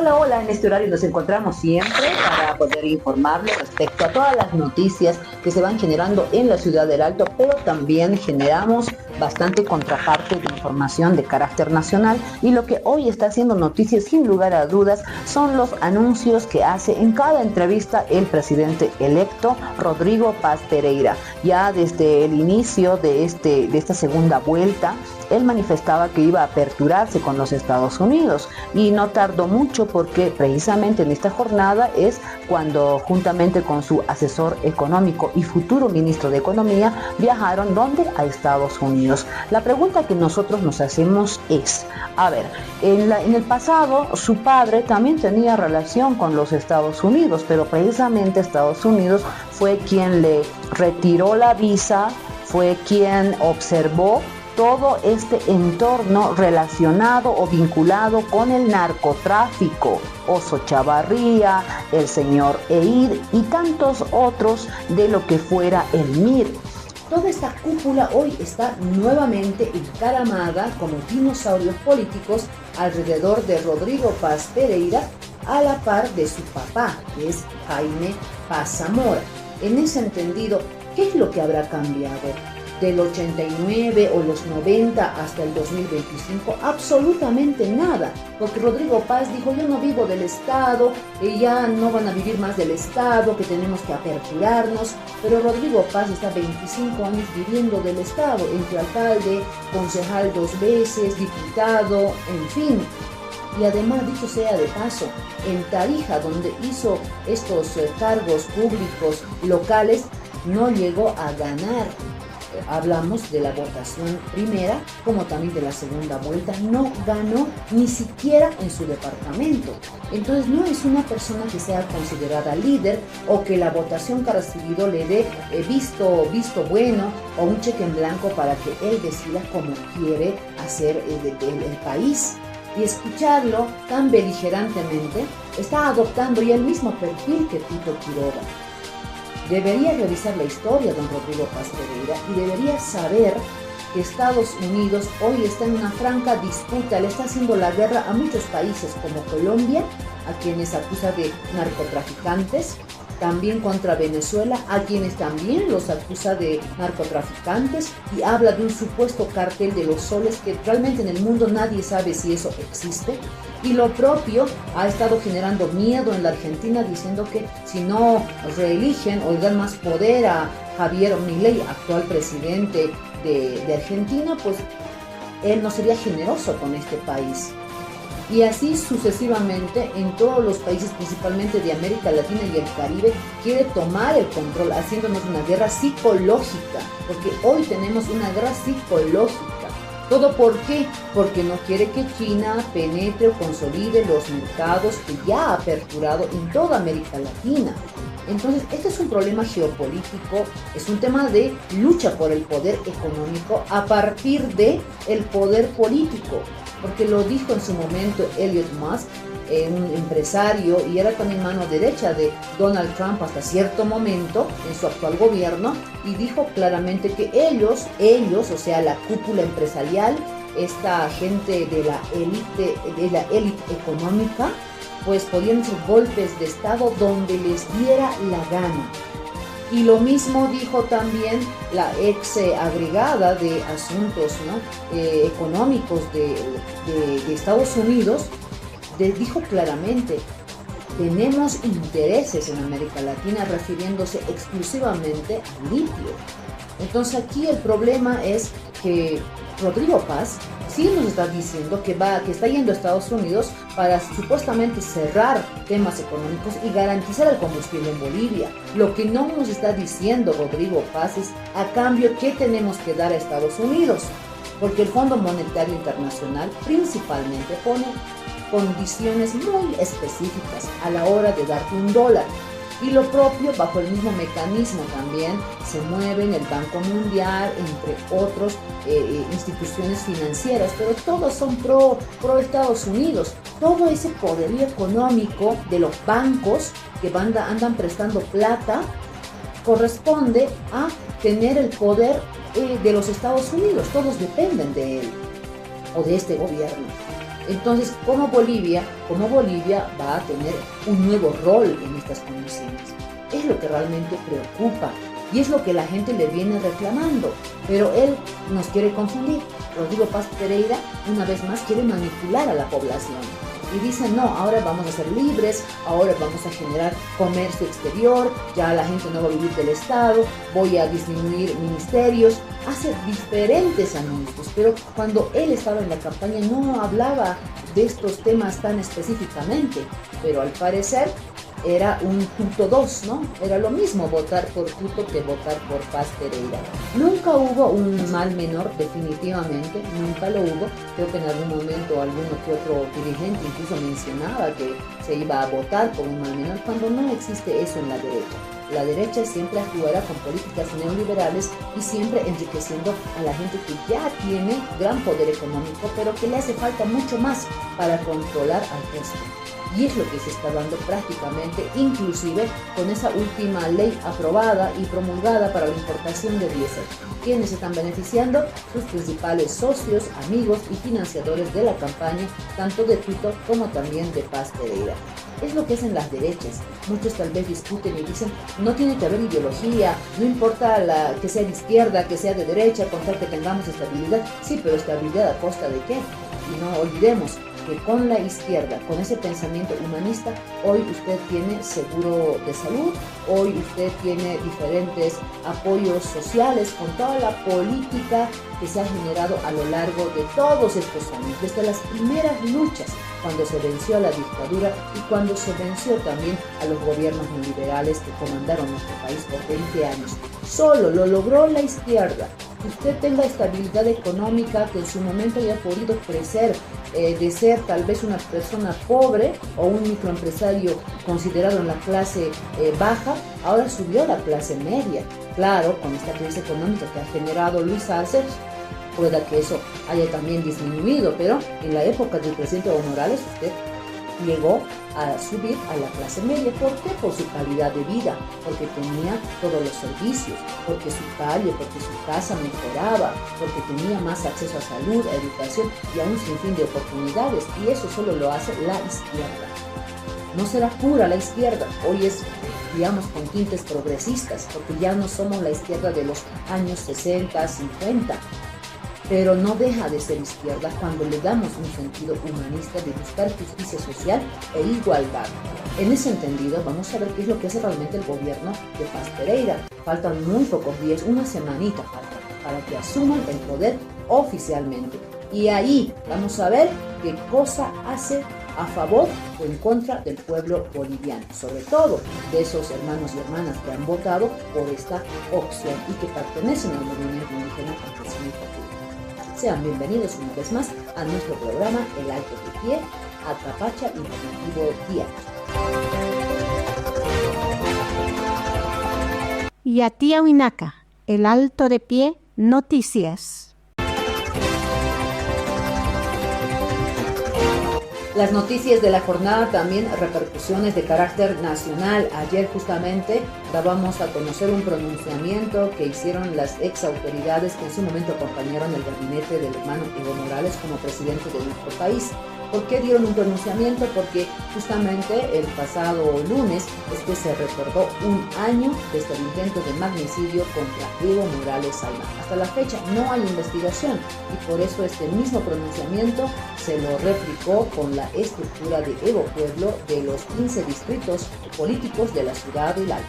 Hola, hola, en este horario nos encontramos siempre para poder informarles respecto a todas las noticias que se van generando en la ciudad del Alto, pero también generamos bastante contraparte de información de carácter nacional, y lo que hoy está haciendo noticias sin lugar a dudas son los anuncios que hace en cada entrevista el presidente electo Rodrigo Paz Pereira. Ya desde el inicio de esta segunda vuelta, él manifestaba que iba a aperturarse con los Estados Unidos y no tardó mucho, porque precisamente en esta jornada es cuando, juntamente con su asesor económico y futuro ministro de Economía, viajaron ¿dónde? A Estados Unidos. La pregunta que nosotros nos hacemos es, a ver, en el pasado su padre también tenía relación con los Estados Unidos, pero precisamente Estados Unidos fue quien le retiró la visa, fue quien observó todo este entorno relacionado o vinculado con el narcotráfico. Oso Chavarría, el señor Eid y tantos otros de lo que fuera el MIR. Toda esta cúpula hoy está nuevamente encaramada como dinosaurios políticos alrededor de Rodrigo Paz Pereira, a la par de su papá, que es Jaime Paz Zamora. En ese entendido, ¿qué es lo que habrá cambiado del 89 o los 90 hasta el 2025? Absolutamente nada, porque Rodrigo Paz dijo: yo no vivo del Estado, ya no van a vivir más del Estado, que tenemos que aperturarnos. Pero Rodrigo Paz está 25 años viviendo del Estado, entre alcalde, concejal 2 veces, diputado, en fin. Y además, dicho sea de paso, en Tarija, donde hizo estos cargos públicos locales, no llegó a ganar. Hablamos de la votación primera como también de la segunda vuelta, no ganó ni siquiera en su departamento. Entonces no es una persona que sea considerada líder, o que la votación que ha recibido le dé visto bueno o un cheque en blanco para que él decida cómo quiere hacer el país. Y escucharlo tan beligerantemente está adoptando ya el mismo perfil que Tito Quiroga. Debería revisar la historia, don Rodrigo Paz Pereira, y debería saber que Estados Unidos hoy está en una franca disputa, le está haciendo la guerra a muchos países como Colombia, a quienes acusa de narcotraficantes, también contra Venezuela, a quienes también los acusa de narcotraficantes, y habla de un supuesto cártel de los soles que realmente en el mundo nadie sabe si eso existe. Y lo propio ha estado generando miedo en la Argentina, diciendo que si no reeligen o le dan más poder a Javier Milei, actual presidente de Argentina, pues él no sería generoso con este país. Y así sucesivamente en todos los países, principalmente de América Latina y el Caribe, quiere tomar el control, haciéndonos una guerra psicológica, porque hoy tenemos una guerra psicológica. ¿Todo por qué? Porque no quiere que China penetre o consolide los mercados que ya ha aperturado en toda América Latina. Entonces, este es un problema geopolítico, es un tema de lucha por el poder económico a partir de el poder político, porque lo dijo en su momento Elon Musk, un empresario, y era también mano derecha de Donald Trump hasta cierto momento en su actual gobierno, y dijo claramente que ellos, o sea, la cúpula empresarial, esta gente de la élite económica, pues podían hacer golpes de Estado donde les diera la gana. Y lo mismo dijo también la ex agregada de asuntos, ¿no? Económicos de Estados Unidos. Dijo claramente: tenemos intereses en América Latina, refiriéndose exclusivamente al litio. Entonces aquí el problema es que Rodrigo Paz sí nos está diciendo que está yendo a Estados Unidos para supuestamente cerrar temas económicos y garantizar el combustible en Bolivia. Lo que no nos está diciendo Rodrigo Paz es a cambio qué tenemos que dar a Estados Unidos, porque el Fondo Monetario Internacional principalmente pone condiciones muy específicas a la hora de darte $1. Y lo propio, bajo el mismo mecanismo también se mueven el Banco Mundial, entre otras instituciones financieras, pero todos son pro Estados Unidos. Todo ese poderío económico de los bancos que andan prestando plata corresponde a tener el poder de los Estados Unidos. Todos dependen de él o de este gobierno. Entonces, como Bolivia va a tener un nuevo rol en estas condiciones. Es lo que realmente preocupa y es lo que la gente le viene reclamando, pero él nos quiere confundir. Rodrigo Paz Pereira, una vez más, quiere manipular a la población. Y dicen, no, ahora vamos a ser libres, ahora vamos a generar comercio exterior, ya la gente no va a vivir del Estado, voy a disminuir ministerios, hace diferentes anuncios, pero cuando él estaba en la campaña no hablaba de estos temas tan específicamente, pero al parecer era un punto 2, ¿no? Era lo mismo votar por Tuto que votar por Paz Pereira. Nunca hubo un mal menor, definitivamente, nunca lo hubo. Creo que en algún momento alguno que otro dirigente incluso mencionaba que se iba a votar por un mal menor, cuando no existe eso en la derecha. La derecha siempre actuará con políticas neoliberales y siempre enriqueciendo a la gente que ya tiene gran poder económico, pero que le hace falta mucho más para controlar al resto. Y es lo que se está dando prácticamente, inclusive con esa última ley aprobada y promulgada para la importación de diésel. ¿Quiénes se están beneficiando? Sus principales socios, amigos y financiadores de la campaña, tanto de Tuto como también de Paz Pereira. Es lo que hacen las derechas. Muchos tal vez discuten y dicen, no tiene que haber ideología, no importa que sea de izquierda, que sea de derecha, con tal que tengamos estabilidad. Sí, pero estabilidad ¿a costa de qué? Y no olvidemos que con la izquierda, con ese pensamiento humanista, hoy usted tiene seguro de salud, hoy usted tiene diferentes apoyos sociales con toda la política que se ha generado a lo largo de todos estos años, desde las primeras luchas, cuando se venció a la dictadura y cuando se venció también a los gobiernos neoliberales que comandaron nuestro país por 20 años. Solo lo logró la izquierda. Que usted tenga estabilidad económica, que en su momento haya podido crecer, de ser tal vez una persona pobre o un microempresario considerado en la clase baja, ahora subió a la clase media. Claro, con esta crisis económica que ha generado Luis Arce, pueda que eso haya también disminuido, pero en la época del presidente Evo Morales usted llegó a subir a la clase media. ¿Por qué? Por su calidad de vida, porque tenía todos los servicios, porque su calle, porque su casa mejoraba, porque tenía más acceso a salud, a educación y a un sinfín de oportunidades, y eso solo lo hace la izquierda. No será pura la izquierda, hoy es, digamos, con tintes progresistas, porque ya no somos la izquierda de los años 60, 50, pero no deja de ser izquierda cuando le damos un sentido humanista de buscar justicia social e igualdad. En ese entendido, vamos a ver qué es lo que hace realmente el gobierno de Paz Pereira. Faltan muy pocos días, una semanita falta, para que asuman el poder oficialmente. Y ahí vamos a ver qué cosa hace a favor o en contra del pueblo boliviano, sobre todo de esos hermanos y hermanas que han votado por esta opción y que pertenecen al movimiento indígena campesino y popular. Sean bienvenidos una vez más a nuestro programa El Alto de Pie, Atapacha Informativo Diario. Yatia Huinaca, El Alto de Pie, Noticias. Las noticias de la jornada, también repercusiones de carácter nacional. Ayer justamente dábamos a conocer un pronunciamiento que hicieron las ex autoridades que en su momento acompañaron el gabinete del hermano Evo Morales como presidente de nuestro país. ¿Por qué dieron un pronunciamiento? Porque justamente el pasado lunes es que se recordó un año desde el intento de magnicidio contra Evo Morales Ayma. Hasta la fecha no hay investigación y por eso este mismo pronunciamiento se lo replicó con la estructura de Evo Pueblo de los 15 distritos políticos de la ciudad del Alto.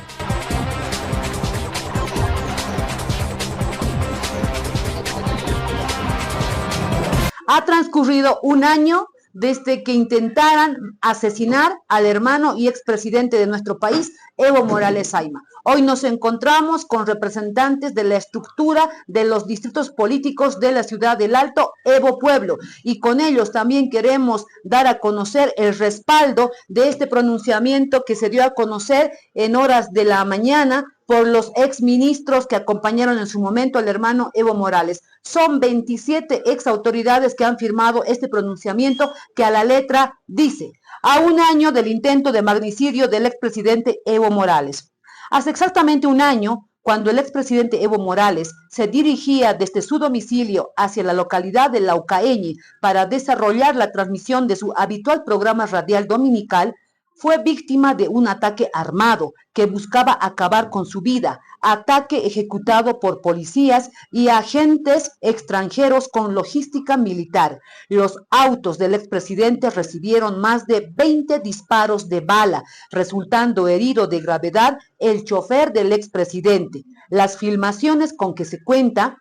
Ha transcurrido un año desde que intentaran asesinar al hermano y expresidente de nuestro país, Evo Morales Ayma. Hoy nos encontramos con representantes de la estructura de los distritos políticos de la ciudad del Alto, Evo Pueblo, y con ellos también queremos dar a conocer el respaldo de este pronunciamiento que se dio a conocer en horas de la mañana por los exministros que acompañaron en su momento al hermano Evo Morales. Son 27 ex autoridades que han firmado este pronunciamiento que a la letra dice: a un año del intento de magnicidio del expresidente Evo Morales. Hace exactamente un año, cuando el expresidente Evo Morales se dirigía desde su domicilio hacia la localidad de Laucaeñi para desarrollar la transmisión de su habitual programa radial dominical, fue víctima de un ataque armado que buscaba acabar con su vida, ataque ejecutado por policías y agentes extranjeros con logística militar. Los autos del expresidente recibieron más de 20 disparos de bala, resultando herido de gravedad el chofer del expresidente. Las filmaciones con que se cuenta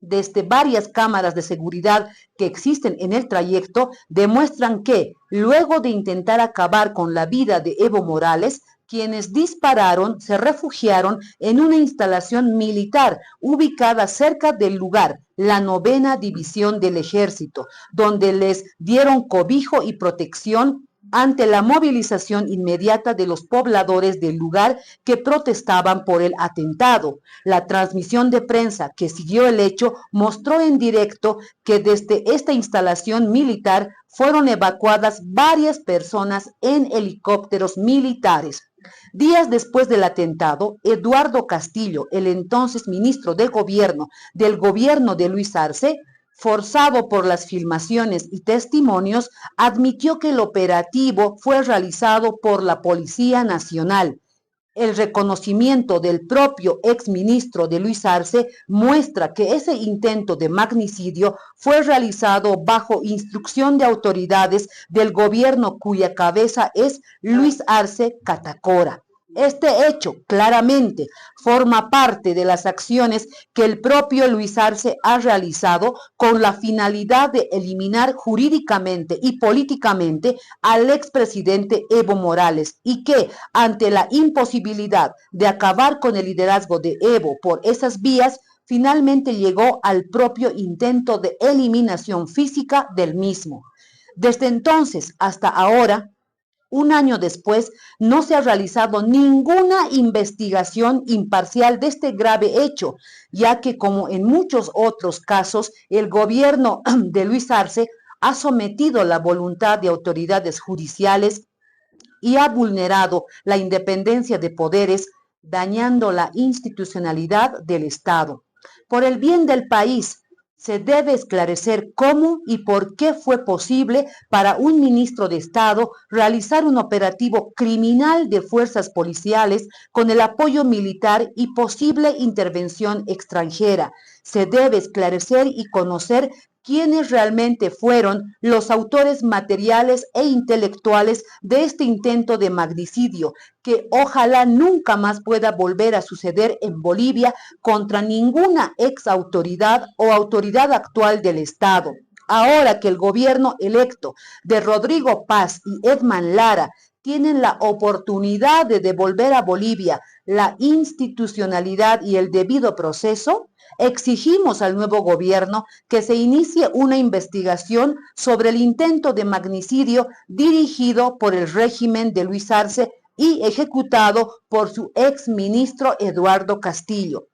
desde varias cámaras de seguridad que existen en el trayecto demuestran que, luego de intentar acabar con la vida de Evo Morales, quienes dispararon se refugiaron en una instalación militar ubicada cerca del lugar, la 9ª División del Ejército, donde les dieron cobijo y protección ante la movilización inmediata de los pobladores del lugar que protestaban por el atentado. La transmisión de prensa que siguió el hecho mostró en directo que desde esta instalación militar fueron evacuadas varias personas en helicópteros militares. Días después del atentado, Eduardo Castillo, el entonces ministro de Gobierno del gobierno de Luis Arce, forzado por las filmaciones y testimonios, admitió que el operativo fue realizado por la Policía Nacional. El reconocimiento del propio exministro de Luis Arce muestra que ese intento de magnicidio fue realizado bajo instrucción de autoridades del gobierno cuya cabeza es Luis Arce Catacora. Este hecho claramente forma parte de las acciones que el propio Luis Arce ha realizado con la finalidad de eliminar jurídicamente y políticamente al expresidente Evo Morales y que, ante la imposibilidad de acabar con el liderazgo de Evo por esas vías, finalmente llegó al propio intento de eliminación física del mismo. Desde entonces hasta ahora, un año después, no se ha realizado ninguna investigación imparcial de este grave hecho, ya que, como en muchos otros casos, el gobierno de Luis Arce ha sometido la voluntad de autoridades judiciales y ha vulnerado la independencia de poderes, dañando la institucionalidad del Estado. Por el bien del país, se debe esclarecer cómo y por qué fue posible para un ministro de Estado realizar un operativo criminal de fuerzas policiales con el apoyo militar y posible intervención extranjera. Se debe esclarecer y conocer quiénes realmente fueron los autores materiales e intelectuales de este intento de magnicidio, que ojalá nunca más pueda volver a suceder en Bolivia contra ninguna ex autoridad o autoridad actual del Estado. Ahora que el gobierno electo de Rodrigo Paz y Edman Lara tienen la oportunidad de devolver a Bolivia la institucionalidad y el debido proceso, exigimos al nuevo gobierno que se inicie una investigación sobre el intento de magnicidio dirigido por el régimen de Luis Arce y ejecutado por su exministro Eduardo Castillo.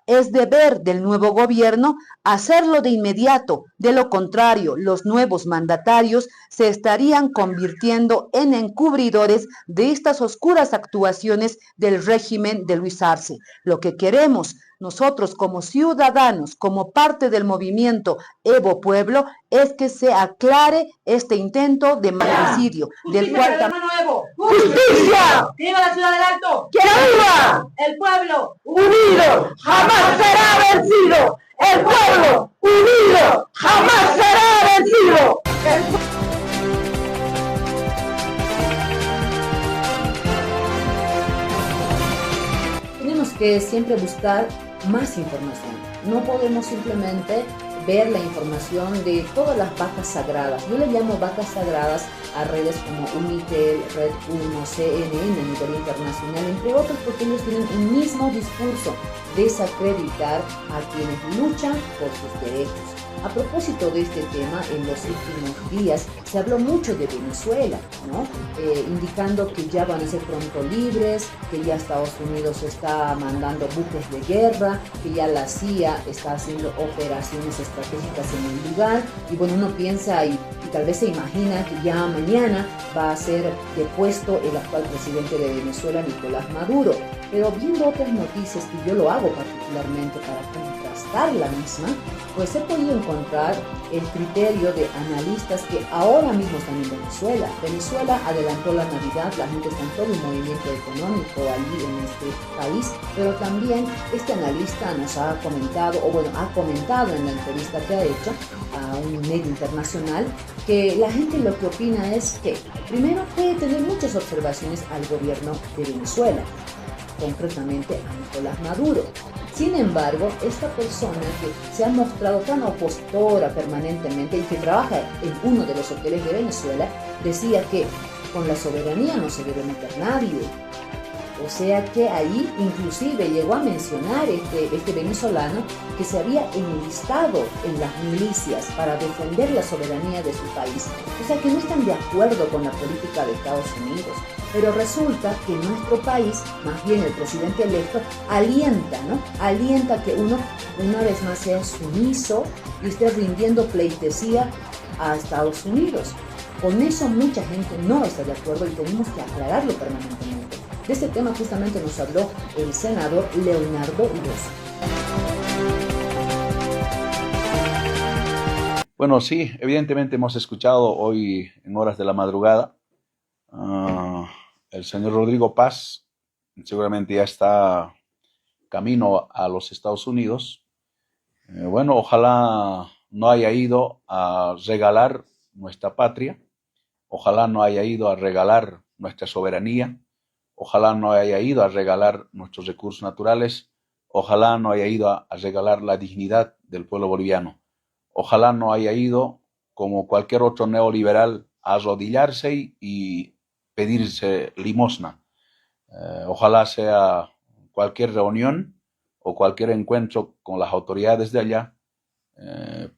Es deber del nuevo gobierno hacerlo de inmediato. De lo contrario, los nuevos mandatarios se estarían convirtiendo en encubridores de estas oscuras actuaciones del régimen de Luis Arce. Lo que queremos nosotros como ciudadanos, como parte del movimiento Evo Pueblo, es que se aclare este intento de magnicidio. Del cual ¡Justicia! ¡Viva la ciudad del Alto! ¡Que viva! ¡El pueblo ¡Unido jamás será vencido! ¡El pueblo unido jamás será vencido! Tenemos que siempre buscar más información. No podemos simplemente ver la información de todas las vacas sagradas. Yo le llamo vacas sagradas a redes como Unitel, Red 1, CNN a nivel internacional, entre otros, porque ellos tienen un mismo discurso: desacreditar a quienes luchan por sus derechos. A propósito de este tema, en los últimos días se habló mucho de Venezuela, ¿no? Indicando que ya van a ser pronto libres, que ya Estados Unidos está mandando buques de guerra, que ya la CIA está haciendo operaciones estratégicas en el lugar. Y bueno, uno piensa, ¿y tal vez se imagina que ya mañana va a ser depuesto el actual presidente de Venezuela, Nicolás Maduro. Pero viendo otras noticias, y yo lo hago particularmente para contrastar la misma, pues he podido encontrar el criterio de analistas que ahora mismo están en Venezuela. Venezuela adelantó la Navidad, la gente está en todo un movimiento económico allí en este país, pero también este analista nos ha comentado, ha comentado en la entrevista que ha hecho a un medio internacional, que la gente lo que opina es que primero puede tener muchas observaciones al gobierno de Venezuela, concretamente a Nicolás Maduro. Sin embargo, esta persona que se ha mostrado tan opositora permanentemente y que trabaja en uno de los hoteles de Venezuela, decía que con la soberanía no se debe meter nadie. O sea que ahí inclusive llegó a mencionar este venezolano que se había enlistado en las milicias para defender la soberanía de su país. O sea que no están de acuerdo con la política de Estados Unidos. Pero resulta que en nuestro país, más bien el presidente electo, alienta que uno una vez más sea sumiso y esté rindiendo pleitesía a Estados Unidos. Con eso mucha gente no está de acuerdo y tenemos que aclararlo permanentemente. De este tema justamente nos habló el senador Leonardo Irosa. Bueno, sí, evidentemente hemos escuchado hoy en horas de la madrugada. El señor Rodrigo Paz seguramente ya está camino a los Estados Unidos. Bueno, ojalá no haya ido a regalar nuestra patria, ojalá no haya ido a regalar nuestra soberanía, ojalá no haya ido a regalar nuestros recursos naturales, ojalá no haya ido a regalar la dignidad del pueblo boliviano, ojalá no haya ido, como cualquier otro neoliberal, a arrodillarse y pedirse limosna. Ojalá sea cualquier reunión o cualquier encuentro con las autoridades de allá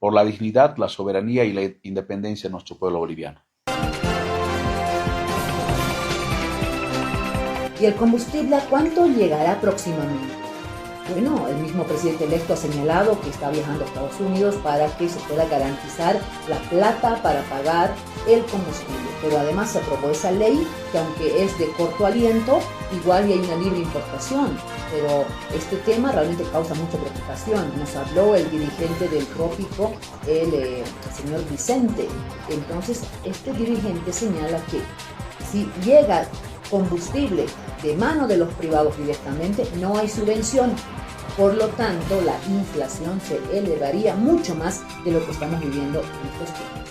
por la dignidad, la soberanía y la independencia de nuestro pueblo boliviano. ¿Y el combustible a cuánto llegará próximamente? Bueno, el mismo presidente electo ha señalado que está viajando a Estados Unidos para que se pueda garantizar la plata para pagar el combustible. Pero además se aprobó esa ley que, aunque es de corto aliento, igual hay una libre importación. Pero este tema realmente causa mucha preocupación. Nos habló el dirigente del Trópico, el señor Vicente. Entonces, este dirigente señala que si llega combustible de mano de los privados directamente, no hay subvención. Por lo tanto, la inflación se elevaría mucho más de lo que estamos viviendo en estos tiempos.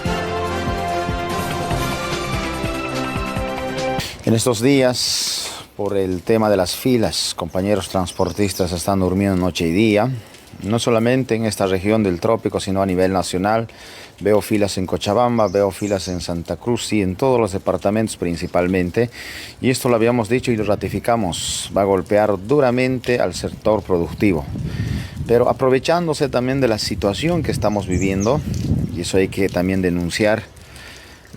En estos días, por el tema de las filas, compañeros transportistas están durmiendo noche y día. No solamente en esta región del trópico, sino a nivel nacional. Veo filas en Cochabamba, veo filas en Santa Cruz y en todos los departamentos principalmente. Y esto lo habíamos dicho y lo ratificamos. Va a golpear duramente al sector productivo. Pero aprovechándose también de la situación que estamos viviendo, y eso hay que también denunciar,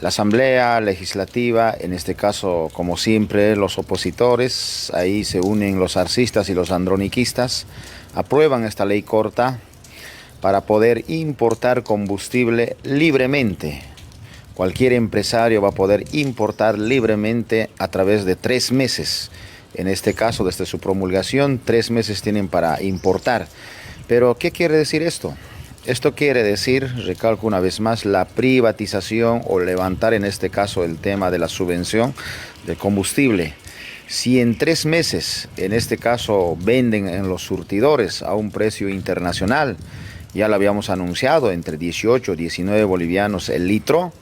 la Asamblea Legislativa, en este caso, como siempre, los opositores, ahí se unen los arcistas y los androniquistas, aprueban esta ley corta para poder importar combustible libremente. Cualquier empresario va a poder importar libremente a través de 3 meses. En este caso, desde su promulgación, 3 meses tienen para importar. Pero, ¿qué quiere decir esto? Esto quiere decir, recalco una vez más, la privatización o levantar en este caso el tema de la subvención del combustible. Si en 3 meses, en este caso, venden en los surtidores a un precio internacional, ya lo habíamos anunciado, entre 18 y 19 bolivianos el litro,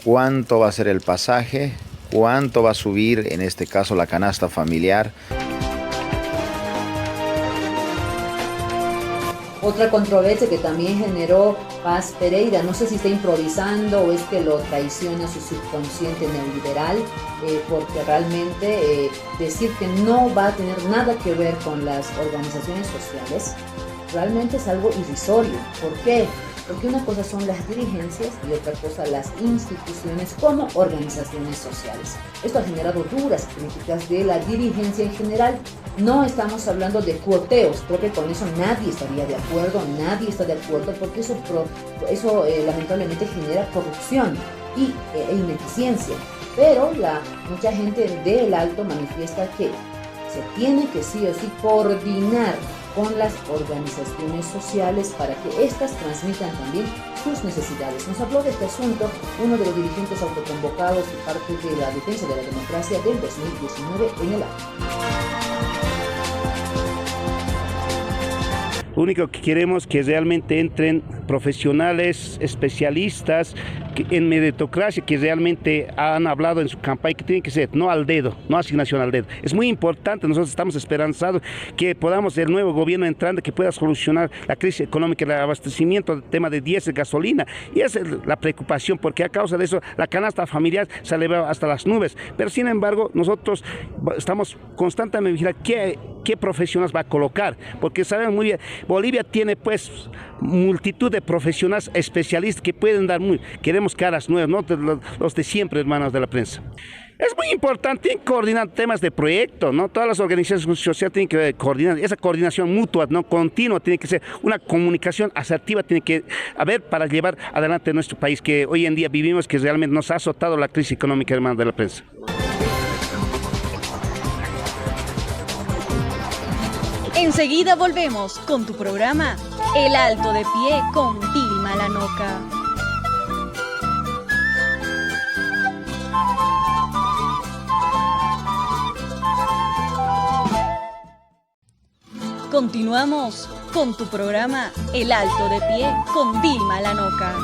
¿cuánto va a ser el pasaje? ¿Cuánto va a subir, en este caso, la canasta familiar? Otra controversia que también generó Paz Pereira, no sé si está improvisando o es que lo traiciona su subconsciente neoliberal, porque realmente decir que no va a tener nada que ver con las organizaciones sociales, realmente es algo irrisorio. ¿Por qué? porque una cosa son las dirigencias y otra cosa las instituciones como organizaciones sociales. Esto ha generado duras críticas de la dirigencia en general. No estamos hablando de cuoteos, creo que con eso nadie estaría de acuerdo, nadie está de acuerdo, porque eso lamentablemente genera corrupción e ineficiencia. Pero mucha gente del Alto manifiesta que se tiene que sí o sí coordinar con las organizaciones sociales para que éstas transmitan también sus necesidades. Nos habló de este asunto uno de los dirigentes autoconvocados y parte de la defensa de la democracia del 2019 en el Alto. Lo único que queremos es que realmente entren profesionales, especialistas en meritocracia, que realmente han hablado en su campaña que tiene que ser no al dedo, no asignación al dedo. Es muy importante, nosotros estamos esperanzados que podamos, el nuevo gobierno entrante, que pueda solucionar la crisis económica, el abastecimiento, el tema de diésel, gasolina, y esa es la preocupación, porque a causa de eso la canasta familiar se eleva hasta las nubes. Pero sin embargo, nosotros estamos constantemente vigilando qué profesionales va a colocar, porque sabemos muy bien, Bolivia tiene pues multitud de profesionales especialistas que pueden dar queremos caras nuevas, no los de siempre, hermanos de la prensa. Es muy importante coordinar temas de proyecto, ¿no? Todas las organizaciones sociales tienen que coordinar, esa coordinación mutua, ¿no? Continua, tiene que ser una comunicación asertiva, tiene que haber para llevar adelante nuestro país, que hoy en día vivimos, que realmente nos ha azotado la crisis económica, hermanos de la prensa. Enseguida volvemos con tu programa El Alto de Pie con Vilma Lanoca. Continuamos con tu programa El Alto de Pie con Vilma Lanoca.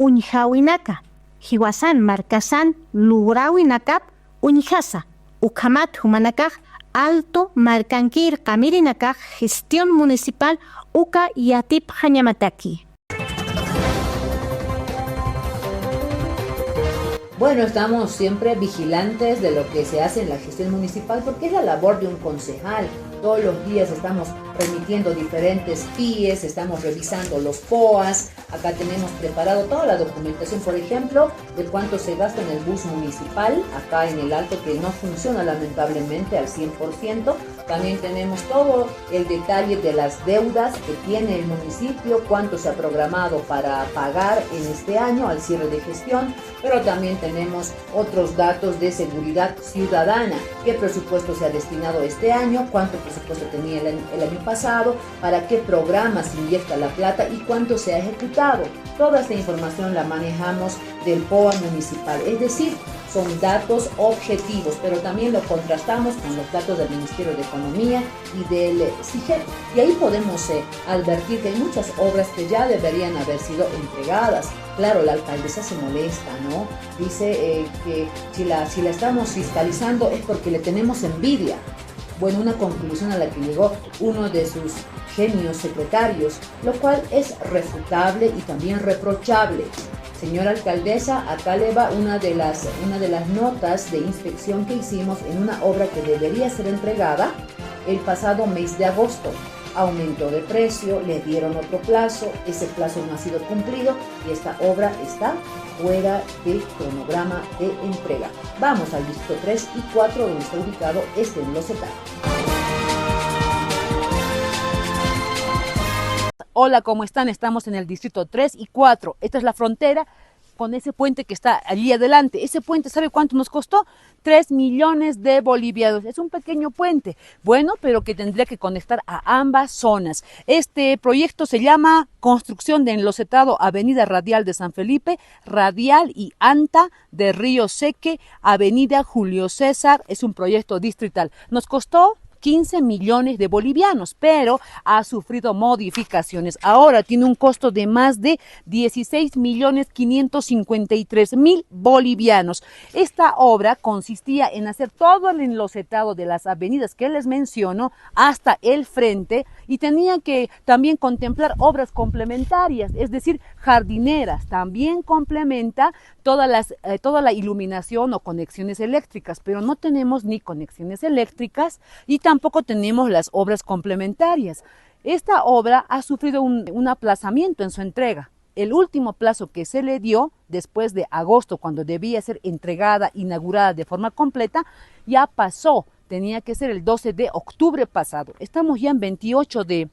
Unjawinaka, Hiwasan Marcasan, Lurawinakap, Unjasa, Ukamat Humanakaj, Alto Marcanquir Camirinakaj, Gestión Municipal, Uka Yatip Hañamataki. Bueno, estamos siempre vigilantes de lo que se hace en la gestión municipal, porque es la labor de un concejal. Todos los días estamos remitiendo diferentes PIEs, estamos revisando los POAs. Acá tenemos preparado toda la documentación, por ejemplo, de cuánto se gasta en el bus municipal, acá en el Alto, que no funciona lamentablemente al 100%. También tenemos todo el detalle de las deudas que tiene el municipio, cuánto se ha programado para pagar en este año al cierre de gestión, pero también tenemos otros datos de seguridad ciudadana, qué presupuesto se ha destinado este año, cuánto presupuesto tenía el año pasado, para qué programas se inyecta la plata y cuánto se ha ejecutado. Toda esta información la manejamos del POA municipal, es decir, son datos objetivos, pero también lo contrastamos con los datos del Ministerio de Economía y del CIGEP. Y ahí podemos advertir que hay muchas obras que ya deberían haber sido entregadas. Claro, la alcaldesa se molesta, ¿no? Dice que si la estamos fiscalizando es porque le tenemos envidia. Bueno, una conclusión a la que llegó uno de sus genios secretarios, lo cual es refutable y también reprochable. Señora alcaldesa, acá le va una de las notas de inspección que hicimos en una obra que debería ser entregada el pasado mes de agosto. Aumentó de precio, le dieron otro plazo, ese plazo no ha sido cumplido y esta obra está fuera de cronograma de entrega. Vamos al distrito 3 y 4, donde está ubicado este enlosetaje. Hola, ¿cómo están? Estamos en el distrito 3 y 4. Esta es la frontera con ese puente que está allí adelante. Ese puente, ¿sabe cuánto nos costó? 3 millones de bolivianos. Es un pequeño puente, bueno, pero que tendría que conectar a ambas zonas. Este proyecto se llama Construcción de Enlocetado Avenida Radial de San Felipe, Radial y Anta de Río Seque, Avenida Julio César. Es un proyecto distrital. Nos costó 15 millones de bolivianos, pero ha sufrido modificaciones. Ahora tiene un costo de más de 16.553.000 bolivianos. Esta obra consistía en hacer todo el enlosetado de las avenidas que les menciono hasta el frente y tenía que también contemplar obras complementarias, es decir, jardineras. También complementa toda la iluminación o conexiones eléctricas, pero no tenemos ni conexiones eléctricas y tampoco tenemos las obras complementarias. Esta obra ha sufrido un aplazamiento en su entrega. El último plazo que se le dio, después de agosto, cuando debía ser entregada, inaugurada de forma completa, ya pasó. Tenía que ser el 12 de octubre pasado. Estamos ya en 28 de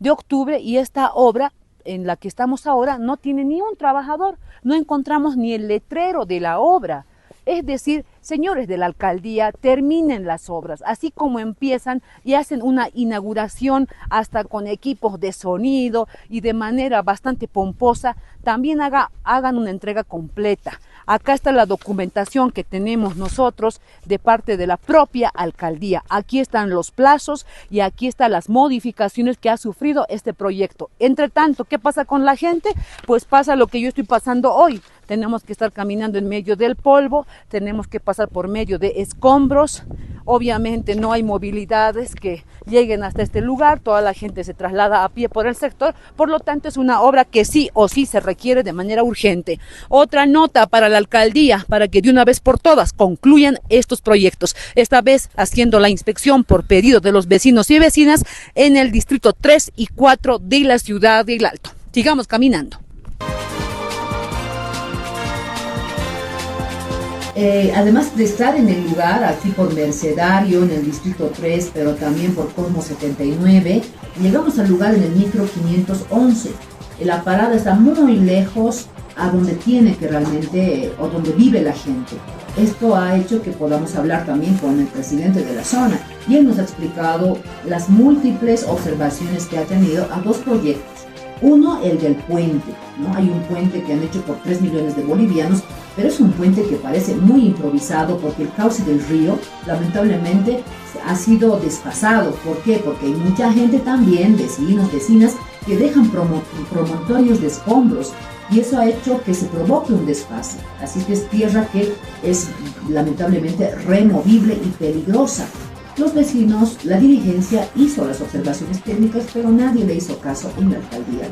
octubre y esta obra en la que estamos ahora no tiene ni un trabajador. No encontramos ni el letrero de la obra. Es decir, señores de la alcaldía, terminen las obras, así como empiezan y hacen una inauguración hasta con equipos de sonido y de manera bastante pomposa, también hagan una entrega completa. Acá está la documentación que tenemos nosotros de parte de la propia alcaldía. Aquí están los plazos y aquí están las modificaciones que ha sufrido este proyecto. Entre tanto, ¿qué pasa con la gente? Pues pasa lo que yo estoy pasando hoy. Tenemos que estar caminando en medio del polvo, tenemos que pasar por medio de escombros. Obviamente no hay movilidades que lleguen hasta este lugar, toda la gente se traslada a pie por el sector, por lo tanto es una obra que sí o sí se requiere de manera urgente. Otra nota para la alcaldía, para que de una vez por todas concluyan estos proyectos, esta vez haciendo la inspección por pedido de los vecinos y vecinas en el distrito 3 y 4 de la ciudad de El Alto. Sigamos caminando. Además de estar en el lugar, aquí por Mercedario, en el distrito 3, pero también por Cosmo 79, llegamos al lugar en el micro 511. La parada está muy lejos a donde tiene que realmente, o donde vive la gente. Esto ha hecho que podamos hablar también con el presidente de la zona y él nos ha explicado las múltiples observaciones que ha tenido a dos proyectos. Uno, el del puente, ¿no? Hay un puente que han hecho por 3 millones de bolivianos, pero es un puente que parece muy improvisado porque el cauce del río, lamentablemente, ha sido desfasado. ¿Por qué? Porque hay mucha gente también, vecinos, vecinas, que dejan promontorios de escombros y eso ha hecho que se provoque un desfase. Así que es tierra que es lamentablemente removible y peligrosa. Los vecinos, la dirigencia hizo las observaciones técnicas, pero nadie le hizo caso en la alcaldía.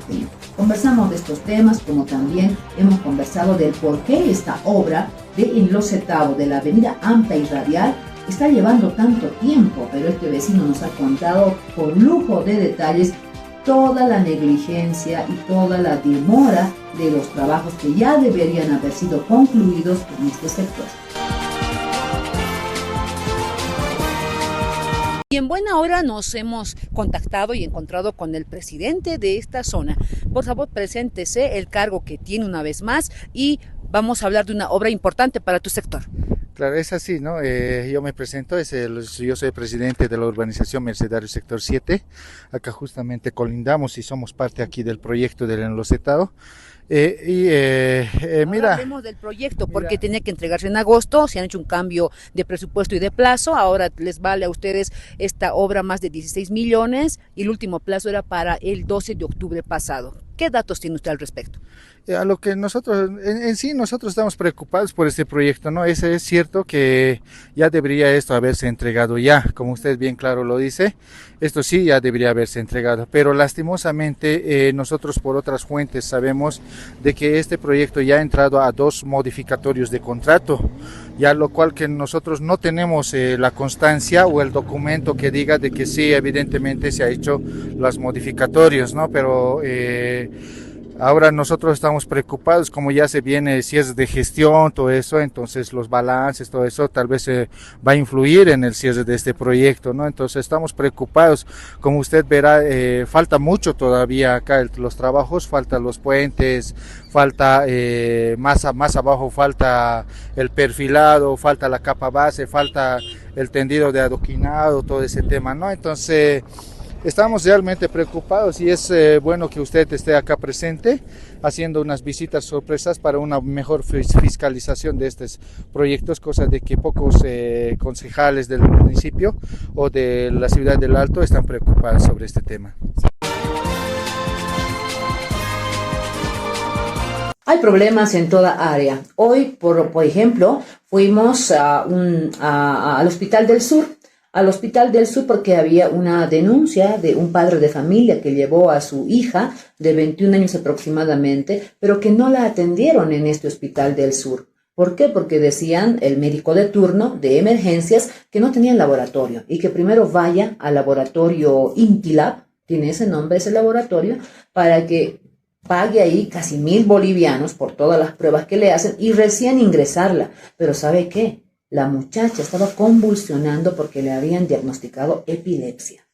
Conversamos de estos temas, como también hemos conversado del por qué esta obra de enlosetado de la avenida Ampta y Radial está llevando tanto tiempo, pero este vecino nos ha contado con lujo de detalles toda la negligencia y toda la demora de los trabajos que ya deberían haber sido concluidos en este sector. Y en buena hora nos hemos contactado y encontrado con el presidente de esta zona. Por favor, preséntese el cargo que tiene una vez más y vamos a hablar de una obra importante para tu sector. Claro, es así, ¿no? Yo me presento, yo soy presidente de la urbanización Mercedario Sector 7. Acá justamente colindamos y somos parte aquí del proyecto del enlosetado. Mira, hablemos del proyecto porque tenía que entregarse en agosto, se han hecho un cambio de presupuesto y de plazo, ahora les vale a ustedes esta obra más de 16 millones y el último plazo era para el 12 de octubre pasado. ¿Qué datos tiene usted al respecto? A lo que nosotros, en sí nosotros estamos preocupados por este proyecto, ¿no? Es cierto que ya debería esto haberse entregado ya, como usted bien claro lo dice, esto sí ya debería haberse entregado, pero lastimosamente nosotros por otras fuentes sabemos de que este proyecto ya ha entrado a 2 modificatorios de contrato, ya lo cual que nosotros no tenemos la constancia o el documento que diga de que sí, evidentemente se ha hecho los modificatorios, ¿no? Pero ahora nosotros estamos preocupados, como ya se viene cierre de gestión, todo eso, entonces los balances, todo eso tal vez va a influir en el cierre de este proyecto, ¿no? Entonces estamos preocupados, como usted verá, falta mucho todavía acá los trabajos, faltan los puentes, falta más abajo falta el perfilado, falta la capa base, falta el tendido de adoquinado, todo ese tema, ¿no? Entonces Estamos realmente preocupados y es bueno que usted esté acá presente haciendo unas visitas sorpresas para una mejor fiscalización de estos proyectos, cosa de que pocos concejales del municipio o de la ciudad del Alto están preocupados sobre este tema. Hay problemas en toda área. Hoy, por ejemplo, fuimos al Hospital del Sur. Al Hospital del Sur porque había una denuncia de un padre de familia que llevó a su hija de 21 años aproximadamente, pero que no la atendieron en este Hospital del Sur. ¿Por qué? Porque decían el médico de turno de emergencias que no tenían laboratorio y que primero vaya al laboratorio Intilab, tiene ese nombre, ese laboratorio, para que pague ahí casi 1.000 bolivianos por todas las pruebas que le hacen y recién ingresarla. Pero ¿sabe qué? La muchacha estaba convulsionando porque le habían diagnosticado epilepsia.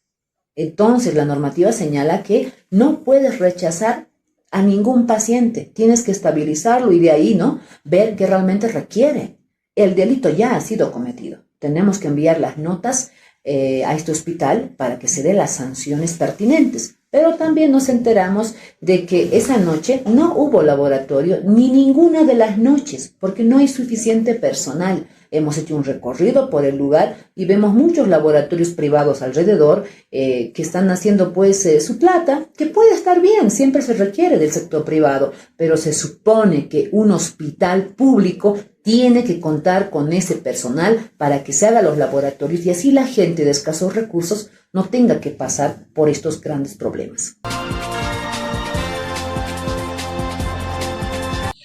Entonces la normativa señala que no puedes rechazar a ningún paciente, tienes que estabilizarlo y de ahí, ¿no?, ver qué realmente requiere. El delito ya ha sido cometido. Tenemos que enviar las notas a este hospital para que se dé las sanciones pertinentes. Pero también nos enteramos de que esa noche no hubo laboratorio ni ninguna de las noches porque no hay suficiente personal. Hemos hecho un recorrido por el lugar y vemos muchos laboratorios privados alrededor que están haciendo pues su plata, que puede estar bien, siempre se requiere del sector privado, pero se supone que un hospital público tiene que contar con ese personal para que se hagan los laboratorios y así la gente de escasos recursos no tenga que pasar por estos grandes problemas.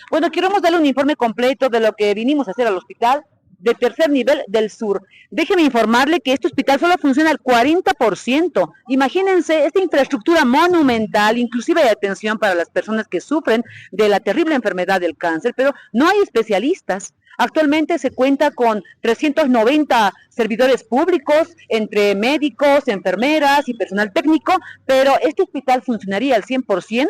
Bueno, queremos darle un informe completo de lo que vinimos a hacer al hospital de tercer nivel del sur. Déjeme informarle que este hospital solo funciona al 40%. Imagínense esta infraestructura monumental, inclusive de atención para las personas que sufren de la terrible enfermedad del cáncer, pero no hay especialistas. Actualmente se cuenta con 390 servidores públicos, entre médicos, enfermeras y personal técnico, pero este hospital funcionaría al 100%,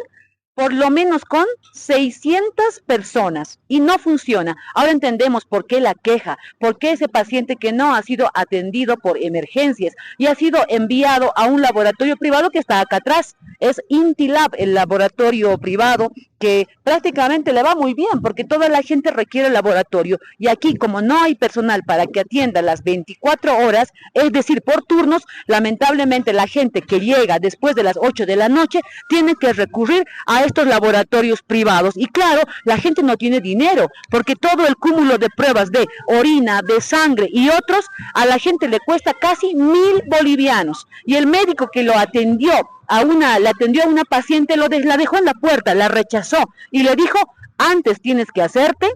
por lo menos con 600 personas y no funciona. Ahora entendemos por qué la queja, por qué ese paciente que no ha sido atendido por emergencias y ha sido enviado a un laboratorio privado que está acá atrás. Es Intilab, el laboratorio privado que prácticamente le va muy bien porque toda la gente requiere laboratorio y aquí como no hay personal para que atienda las 24 horas, es decir, por turnos, lamentablemente la gente que llega después de las 8 de la noche tiene que recurrir a estos laboratorios privados y claro, la gente no tiene dinero porque todo el cúmulo de pruebas de orina, de sangre y otros, a la gente le cuesta casi 1.000 bolivianos y el médico que lo atendió le atendió a una paciente, la dejó en la puerta, la rechazó y le dijo, antes tienes que hacerte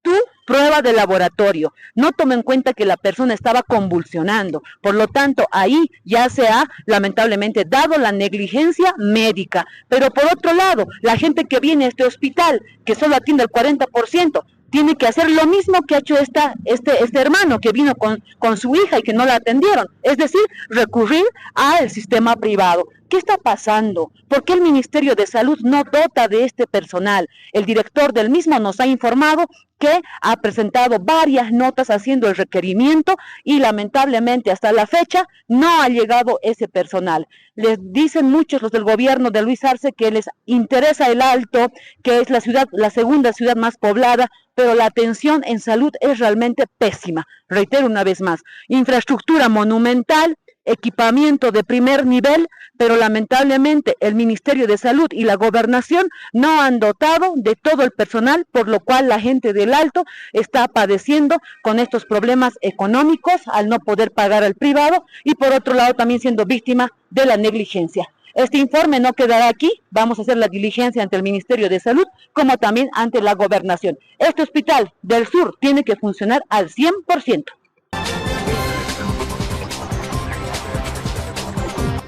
tu prueba de laboratorio. No tome en cuenta que la persona estaba convulsionando. Por lo tanto, ahí ya se ha lamentablemente dado la negligencia médica. Pero por otro lado, la gente que viene a este hospital, que solo atiende el 40%, tiene que hacer lo mismo que ha hecho este hermano que vino con su hija y que no la atendieron. Es decir, recurrir al sistema privado. ¿Qué está pasando? ¿Por qué el Ministerio de Salud no dota de este personal? El director del mismo nos ha informado que ha presentado varias notas haciendo el requerimiento y lamentablemente hasta la fecha no ha llegado ese personal. Les dicen muchos los del gobierno de Luis Arce que les interesa el Alto, que es la segunda ciudad más poblada, pero la atención en salud es realmente pésima. Reitero una vez más, infraestructura monumental, equipamiento de primer nivel, pero lamentablemente el Ministerio de Salud y la Gobernación no han dotado de todo el personal, por lo cual la gente del Alto está padeciendo con estos problemas económicos al no poder pagar al privado y por otro lado también siendo víctima de la negligencia. Este informe no quedará aquí, vamos a hacer la diligencia ante el Ministerio de Salud como también ante la Gobernación. Este hospital del sur tiene que funcionar al 100%.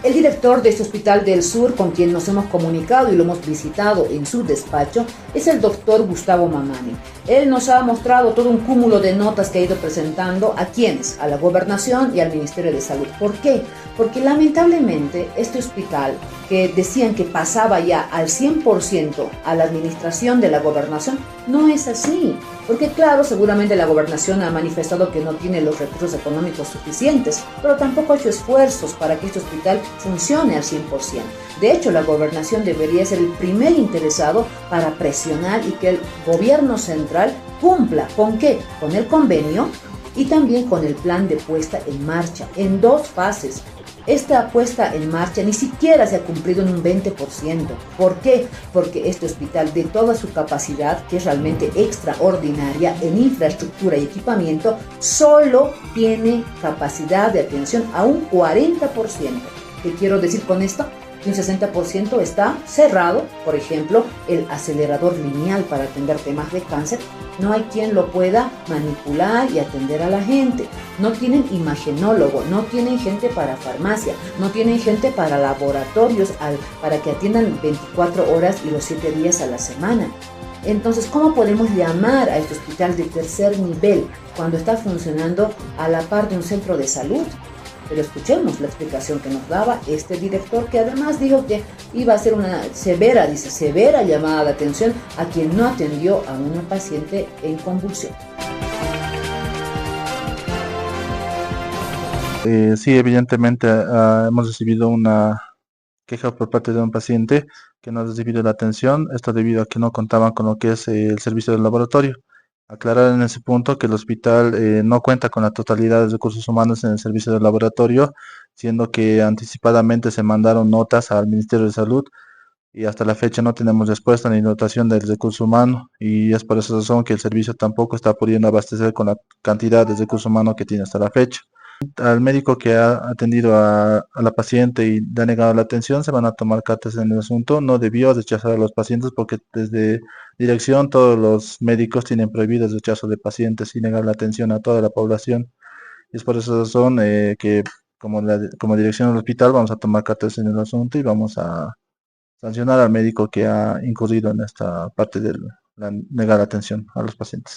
El director de este Hospital del Sur, con quien nos hemos comunicado y lo hemos visitado en su despacho, es el doctor Gustavo Mamani. Él nos ha mostrado todo un cúmulo de notas que ha ido presentando. ¿A quiénes? A la Gobernación y al Ministerio de Salud. ¿Por qué? Porque lamentablemente este hospital, que decían que pasaba ya al 100% a la administración de la Gobernación, no es así. Porque claro, seguramente la Gobernación ha manifestado que no tiene los recursos económicos suficientes, pero tampoco ha hecho esfuerzos para que este hospital funcione al 100%. De hecho, la Gobernación debería ser el primer interesado para presionar y que el gobierno central cumpla. ¿Con qué? Con el convenio y también con el plan de puesta en marcha, en 2 fases. Esta puesta en marcha ni siquiera se ha cumplido en un 20%. ¿Por qué? Porque este hospital, de toda su capacidad, que es realmente extraordinaria en infraestructura y equipamiento, solo tiene capacidad de atención a un 40%. ¿Qué quiero decir con esto? Que un 60% está cerrado. Por ejemplo, el acelerador lineal para atender temas de cáncer, no hay quien lo pueda manipular y atender a la gente. No tienen imagenólogo, no tienen gente para farmacia, no tienen gente para laboratorios para que atiendan 24 horas y los 7 días a la semana. Entonces, ¿cómo podemos llamar a este hospital de tercer nivel cuando está funcionando a la par de un centro de salud? Pero escuchemos la explicación que nos daba este director, que además dijo que iba a hacer una severa llamada de atención a quien no atendió a una paciente en convulsión. Sí, evidentemente hemos recibido una queja por parte de un paciente que no ha recibido la atención, esto debido a que no contaban con lo que es el servicio del laboratorio. Aclarar en ese punto que el hospital no cuenta con la totalidad de recursos humanos en el servicio del laboratorio, siendo que anticipadamente se mandaron notas al Ministerio de Salud y hasta la fecha no tenemos respuesta ni dotación del recurso humano, y es por esa razón que el servicio tampoco está pudiendo abastecer con la cantidad de recurso humano que tiene hasta la fecha. Al médico que ha atendido a la paciente y le ha negado la atención, se van a tomar cartas en el asunto. No debió rechazar a los pacientes porque desde dirección todos los médicos tienen prohibido el rechazo de pacientes y negar la atención a toda la población. Y es por esa razón que como dirección del hospital vamos a tomar cartas en el asunto y vamos a sancionar al médico que ha incurrido en esta parte de la negar la atención a los pacientes.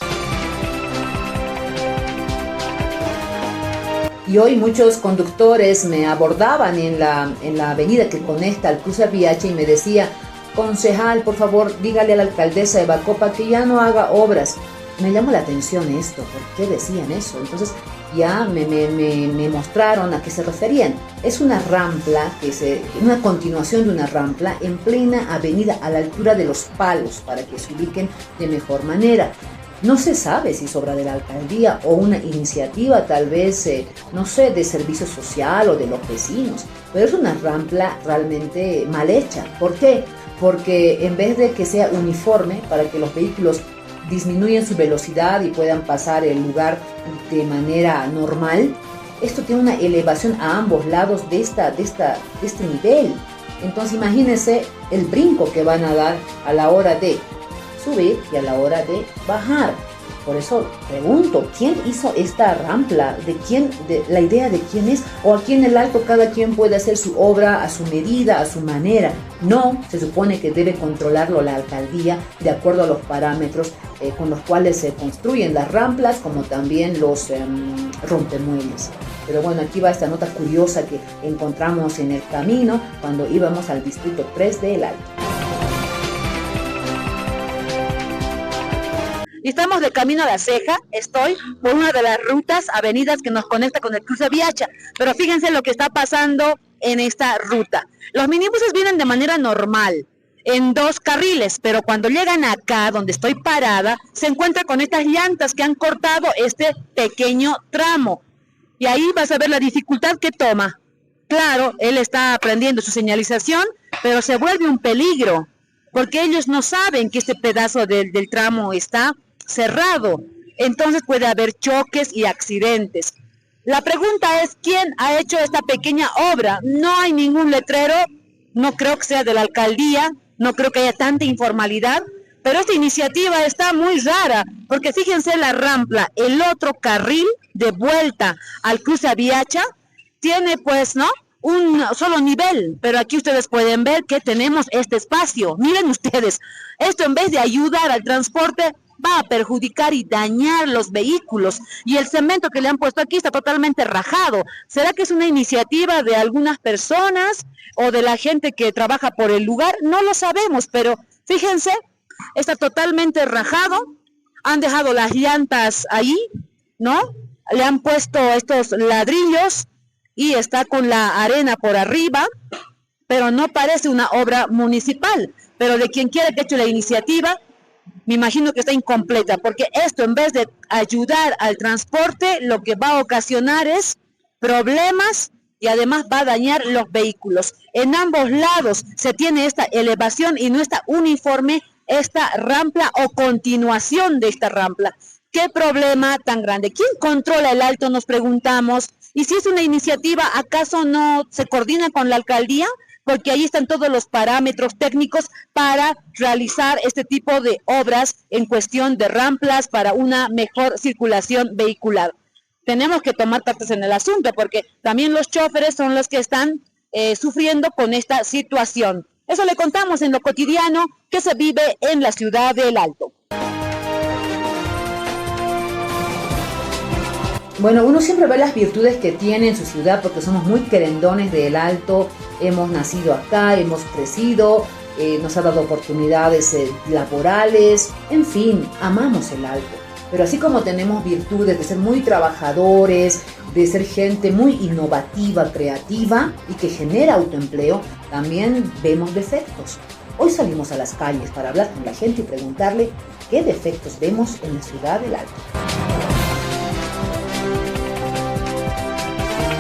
Y hoy muchos conductores me abordaban en la avenida que conecta al cruce Viacha y me decía: concejal, por favor, dígale a la alcaldesa de Bacopa que ya no haga obras. Me llamó la atención esto, ¿por qué decían eso? Entonces ya me mostraron a qué se referían. Es una rampla, una continuación de una rampla en plena avenida a la altura de Los Palos, para que se ubiquen de mejor manera. No se sabe si es obra de la alcaldía o una iniciativa tal vez, no sé, de servicio social o de los vecinos, pero es una rampla realmente mal hecha. ¿Por qué? Porque en vez de que sea uniforme para que los vehículos disminuyan su velocidad y puedan pasar el lugar de manera normal, esto tiene una elevación a ambos lados de este nivel. Entonces imagínense el brinco que van a dar a la hora de subir y a la hora de bajar. Por eso pregunto, ¿quién hizo esta rampla? ¿La idea de quién es? ¿O aquí en el Alto cada quien puede hacer su obra a su medida, a su manera? No, se supone que debe controlarlo la alcaldía de acuerdo a los parámetros con los cuales se construyen las ramplas, como también los rompemuelles. Pero bueno, aquí va esta nota curiosa que encontramos en el camino cuando íbamos al distrito 3 de El Alto. Y estamos de camino a La Ceja. Estoy por una de las rutas, avenidas que nos conecta con el cruce Viacha. Pero fíjense lo que está pasando en esta ruta. Los minibuses vienen de manera normal, en 2 carriles, pero cuando llegan acá, donde estoy parada, se encuentra con estas llantas que han cortado este pequeño tramo. Y ahí vas a ver la dificultad que toma. Claro, él está aprendiendo su señalización, pero se vuelve un peligro, porque ellos no saben que este pedazo del tramo está cerrado, entonces puede haber choques y accidentes. La pregunta es, ¿quién ha hecho esta pequeña obra? No hay ningún letrero, no creo que sea de la alcaldía, no creo que haya tanta informalidad, pero esta iniciativa está muy rara, porque fíjense la rampla, el otro carril de vuelta al cruce Viacha tiene pues, ¿no?, un solo nivel, pero aquí ustedes pueden ver que tenemos este espacio. Miren ustedes, esto en vez de ayudar al transporte, va a perjudicar y dañar los vehículos. Y el cemento que le han puesto aquí está totalmente rajado. ¿Será que es una iniciativa de algunas personas o de la gente que trabaja por el lugar? No lo sabemos, pero fíjense, está totalmente rajado. Han dejado las llantas ahí, ¿no? Le han puesto estos ladrillos y está con la arena por arriba, pero no parece una obra municipal. Pero de quien quiera que ha hecho la iniciativa, me imagino que está incompleta, porque esto, en vez de ayudar al transporte, lo que va a ocasionar es problemas y además va a dañar los vehículos. En ambos lados se tiene esta elevación y no está uniforme esta rampla o continuación de esta rampla. ¿Qué problema tan grande? ¿Quién controla el alto? Nos preguntamos. Y si es una iniciativa, ¿acaso no se coordina con la alcaldía? Porque ahí están todos los parámetros técnicos para realizar este tipo de obras en cuestión de ramplas para una mejor circulación vehicular. Tenemos que tomar cartas en el asunto, porque también los choferes son los que están sufriendo con esta situación. Eso le contamos en lo cotidiano que se vive en la ciudad del Alto. Bueno, uno siempre ve las virtudes que tiene en su ciudad porque somos muy querendones del Alto, hemos nacido acá, hemos crecido, nos ha dado oportunidades laborales, en fin, amamos el Alto. Pero así como tenemos virtudes de ser muy trabajadores, de ser gente muy innovativa, creativa y que genera autoempleo, también vemos defectos. Hoy salimos a las calles para hablar con la gente y preguntarle qué defectos vemos en la ciudad del Alto.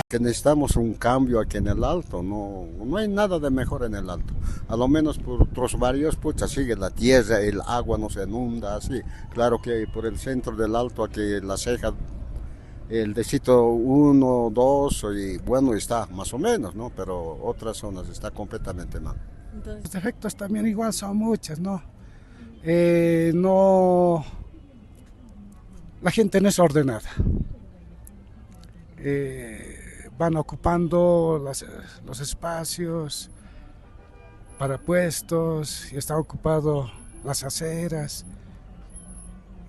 Que necesitamos un cambio aquí en el Alto, no hay nada de mejor en el Alto. A lo menos por otros barrios, pues sigue la tierra, el agua no se inunda, así. Claro que por el centro del Alto, aquí La Ceja, el distrito 1, 2, y bueno, está más o menos, ¿no? Pero otras zonas está completamente mal. Los defectos también igual son muchos, ¿no? La gente no es ordenada. Van ocupando los espacios para puestos y están ocupados las aceras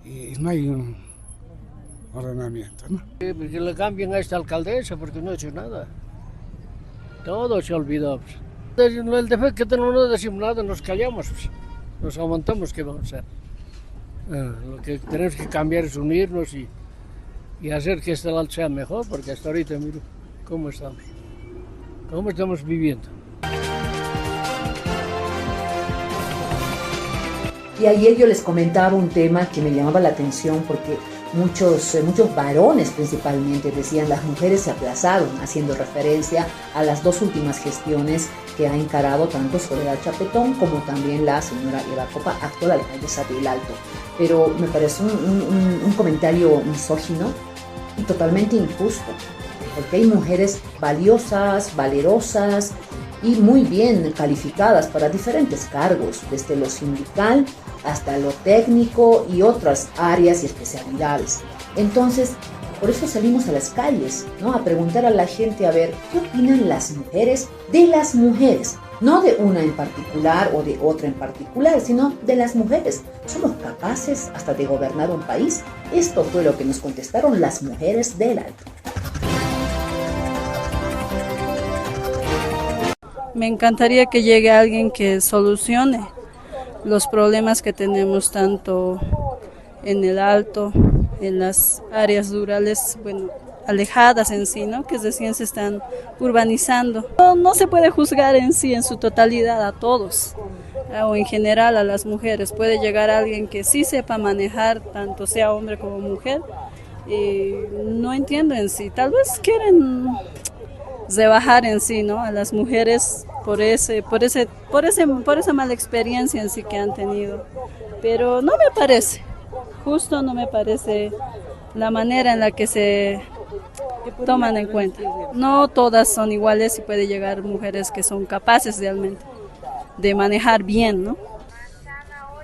y no hay un ordenamiento, ¿no? Que le cambien a esta alcaldesa porque no ha hecho nada. Todo se olvidó. El defecto que tenemos no decimos nada, nos callamos, nos aguantamos, ¿qué vamos a hacer? Lo que tenemos que cambiar es unirnos y hacer que este Alto sea mejor, porque hasta ahorita miro cómo estamos viviendo. Y ayer yo les comentaba un tema que me llamaba la atención porque muchos varones principalmente decían las mujeres se aplazaron, haciendo referencia a las dos últimas gestiones que ha encarado tanto Soledad Chapetón como también la señora Eva Copa, actual alcaldesa del Alto. Pero me parece un comentario misógino y totalmente injusto, porque hay mujeres valiosas, valerosas y muy bien calificadas para diferentes cargos, desde lo sindical hasta lo técnico y otras áreas y especialidades. Entonces, por eso salimos a las calles, ¿no? A preguntar a la gente a ver qué opinan las mujeres de las mujeres, no de una en particular o de otra en particular, sino de las mujeres. ¿Somos capaces hasta de gobernar un país? Esto fue lo que nos contestaron las mujeres del Alto. Me encantaría que llegue alguien que solucione los problemas que tenemos tanto en el Alto, en las áreas rurales, bueno, alejadas en sí, ¿no? Que recién se están urbanizando. No se puede juzgar en sí, en su totalidad, a todos, o en general a las mujeres. Puede llegar alguien que sí sepa manejar, tanto sea hombre como mujer, y no entiendo en sí. Tal vez quieren rebajar en sí, ¿no? A las mujeres por esa mala experiencia en sí que han tenido. Pero no me parece, justo no me parece la manera en la que se toman en cuenta. No todas son iguales y puede llegar mujeres que son capaces realmente de manejar bien, ¿no?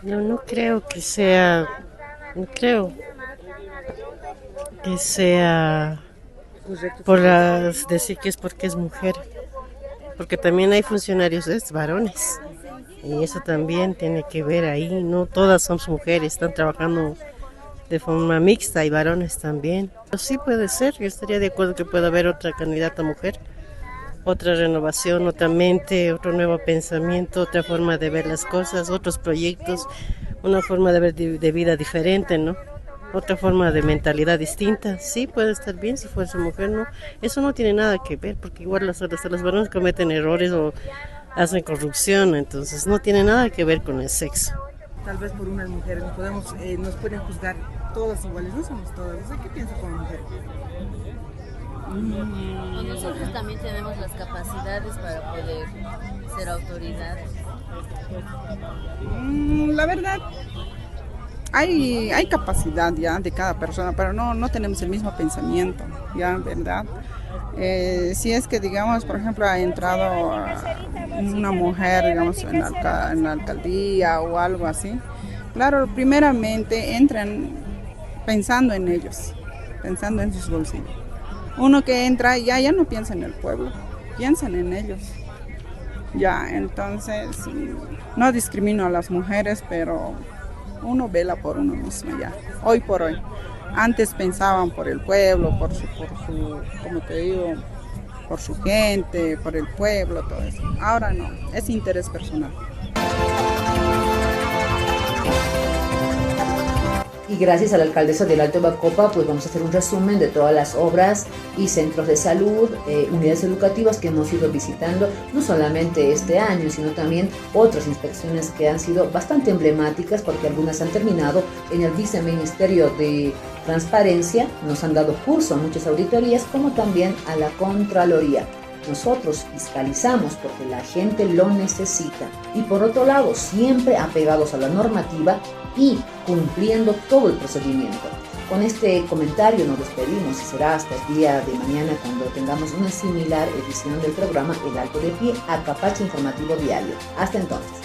No creo que sea, por decir que es porque es mujer, porque también hay funcionarios varones Y eso también tiene que ver ahí, no todas somos mujeres, están trabajando de forma mixta y varones también. Pero sí puede ser, yo estaría de acuerdo que pueda haber otra candidata mujer, otra renovación, otra mente, otro nuevo pensamiento, otra forma de ver las cosas, otros proyectos, una forma de ver de vida diferente, ¿no? Otra forma de mentalidad distinta. Sí, puede estar bien si fuese mujer, ¿no? Eso no tiene nada que ver, porque igual los varones cometen errores o hacen corrupción, entonces no tiene nada que ver con el sexo. Tal vez por unas mujeres nos pueden juzgar todas iguales, no somos todas. ¿Qué piensa como mujer? Nosotros también tenemos las capacidades para poder ser autoridades. La verdad, hay capacidad ya de cada persona, pero no tenemos el mismo pensamiento, ya, ¿verdad? Si es que, digamos, por ejemplo, ha entrado una mujer, digamos, en la alcaldía o algo así, claro, primeramente entran pensando en ellos, pensando en sus bolsillos. Uno que entra ya no piensa en el pueblo, piensan en ellos. Ya, entonces, no discrimino a las mujeres, pero uno vela por uno mismo ya, hoy por hoy. Antes pensaban por el pueblo, por su, como te digo, por su gente, por el pueblo, todo eso. Ahora no, es interés personal. Y gracias a la alcaldesa del Alto de Bacopa, pues vamos a hacer un resumen de todas las obras y centros de salud, unidades educativas que hemos ido visitando, no solamente este año, sino también otras inspecciones que han sido bastante emblemáticas, porque algunas han terminado en el Viceministerio de Transparencia, nos han dado curso a muchas auditorías, como también a la Contraloría. Nosotros fiscalizamos porque la gente lo necesita. Y por otro lado, siempre apegados a la normativa y cumpliendo todo el procedimiento. Con este comentario nos despedimos y será hasta el día de mañana cuando tengamos una similar edición del programa El Alto de Pie, Acapache Informativo Diario. Hasta entonces.